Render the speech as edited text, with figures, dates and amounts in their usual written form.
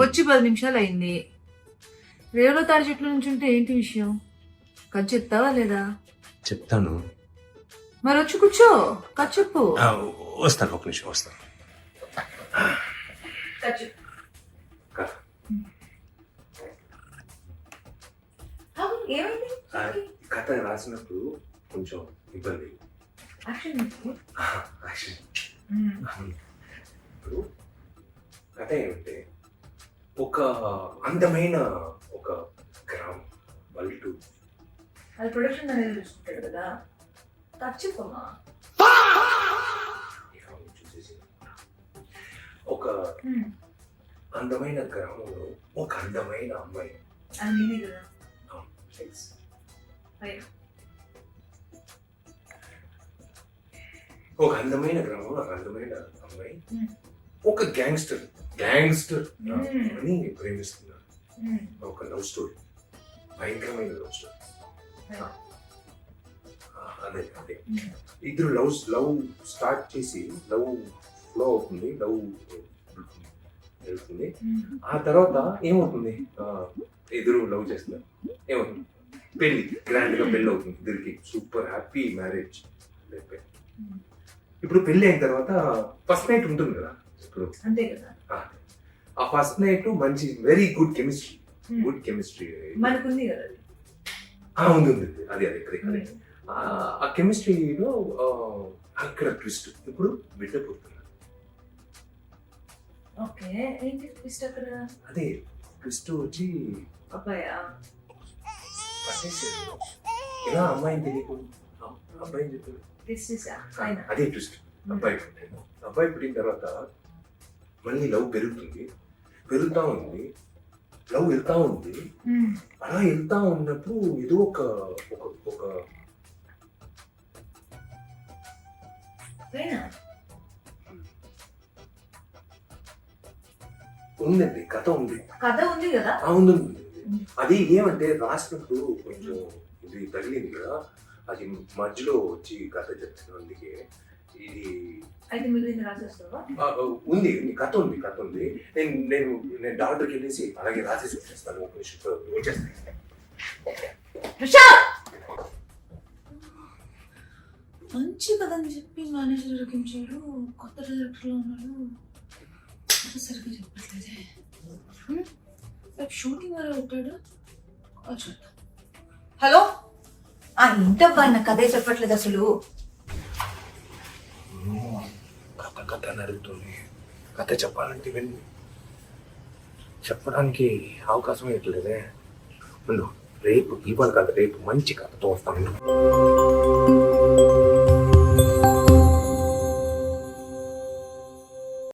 వచ్చి 10 నిమిషాలు అయింది. రేవులో తాడి చెట్లు నుంచి ఉంటే ఏంటి విషయం? కథ చెప్తావా లేదా? చెప్తాను. మరి వచ్చి కూర్చో, కథ చెప్పు. వస్తాను, ఒక నిమిషం వస్తాను. ఏమైంది? కథ రాసినప్పుడు కొంచెం ఇబ్బంది. యాక్షన్. ఇప్పుడు కథ ఏమంటే, ఒక అందమైన ఒక గ్రామం పల్లెటూరు. అది ప్రొడక్షన్ అనేది చూసుకుంటాడు కదా, కథ చెప్పమ్మా. చూసేసి ఒక అందమైన గ్రామంలో ఒక అందమైన అమ్మాయి. అది నేనే కదా. ఒక అందమైన గ్రామంలో ఒక అందమైన అమ్మాయి ఒక గ్యాంగ్స్టర్ అని ప్రేమిస్తున్నారు. ఒక లవ్ స్టోరీ, భయంకరమైన లవ్ స్టోరీ. అదే అదే ఇద్దరు లవ్ స్టార్ట్ చేసి లవ్ ఫ్లో అవుతుంది, లవ్ వెళ్తుంది. ఆ తర్వాత ఏమవుతుంది, ఇద్దరు లవ్ చేస్తున్నారు, ఏమవుతుంది, పెళ్లి, గ్రాండ్ గా పెళ్లి అవుతుంది ఇద్దరికి. Super happy marriage. ఇప్పుడు పెళ్లి అయిన తర్వాత ఫస్ట్ నైట్ ఉంటుంది కదా, ఇప్పుడు అంతే కదా. ఆ ఫస్ట్ నైట్ మంచి వెరీ గుడ్ కెమిస్ట్రీ మనకుంది కదా. ఉంది అది ఆ కెమిస్ట్రీలో అక్కడ ట్విస్ట్. ఇప్పుడు బిడ్డ పుడుతున్నారు. ఓకే, ఏంటి ట్విస్ట్ అక్కడ? అదే ట్విస్ట్ వచ్చి అబ్బాయా ఇలా అమ్మాయిని తెలియకుండా అబ్బాయిని చెప్పారు. అదే ట్విస్ట్. అబ్బాయి పుట్టిన తర్వాత మళ్ళీ లవ్ పెరుగుతా ఉంది, లవ్ వెళ్తా ఉంది. అలా వెళ్తా ఉన్నప్పుడు ఏదో ఒక ఉందండి, కథ ఉంది కదా. ఉంది. అది ఏమంటే రాసినప్పుడు కొంచెం ఇది తగిలింది కదా, అది మధ్యలో వచ్చి కథ చెప్తున్నందుకే ఇది ఉంది. కథ ఉంది. నేను డాక్టర్కి వెళ్ళేసి అలాగే రాసేసి వచ్చేస్తాను. మంచి కథ అని చెప్పి మేనేజర్ రకించాడు, కొత్త డైరెక్టర్లో ఉన్నాడు, సరిగ్గా చెప్పట్లేదే. షూటింగ్ వల్ల ఉంటాడు. హలో, ఏంటబ్బా నా కథే చెప్పట్లేదు అసలు. కథ నడుగుతుంది. కథ చెప్పాలంటే వెళ్ళి చెప్పడానికి అవకాశం ఇవ్వట్లేదే. రేపు ఇవాళ కథ, రేపు మంచి కథతో వస్తాను.